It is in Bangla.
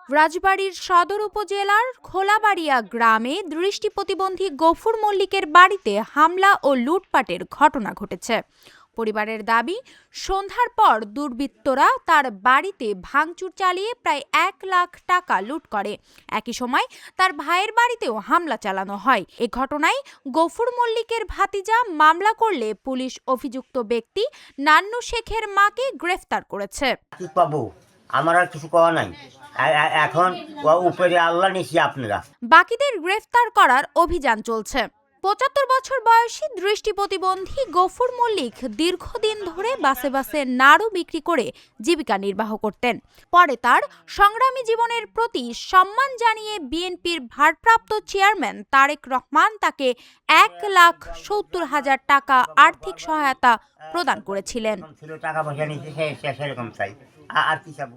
রাজবাড়ীর সদর উপজেলার খোলাবাড়িয়া গ্রামে দৃষ্টি প্রতিবন্ধী গফুর মল্লিকের বাড়িতে হামলা ও লুটপাটের ঘটনা ঘটেছে। পরিবারের দাবি, সন্ধ্যার পর দুর্বৃত্তরা তার বাড়িতে ভাঙচুর চালিয়ে প্রায় 1 লাখ টাকা লুট করে। একই সময় তার ভাইয়ের বাড়িতেও হামলা চালানো হয়। এ ঘটনায় গফুর মল্লিকের ভাতিজা মামলা করলে পুলিশ অভিযুক্ত ব্যক্তি নান্নু শেখের মাকে গ্রেফতার করেছে। আমার আর কিছু করা নাই, এখন উপরে আল্লাহ নিছি আপনারা। বাকিদের গ্রেফতার করার অভিযান চলছে। ৭৫ বছর বয়সী দৃষ্টি প্রতিবন্ধী গফুর মল্লিক দীর্ঘদিন ধরে বাসে বাসে নাড়ু বিক্রি করে জীবিকা নির্বাহ করতেন। পরে তার সংগ্রামী জীবনের প্রতি সম্মান জানিয়ে বিএনপির ভারপ্রাপ্ত চেয়ারম্যান তারেক রহমান তাকে 1,70,000 টাকা আর্থিক সহায়তা প্রদান করেছিলেন। টাকা পয়সা নিচ্ছে সেরকম চাই, আর কি চাবো।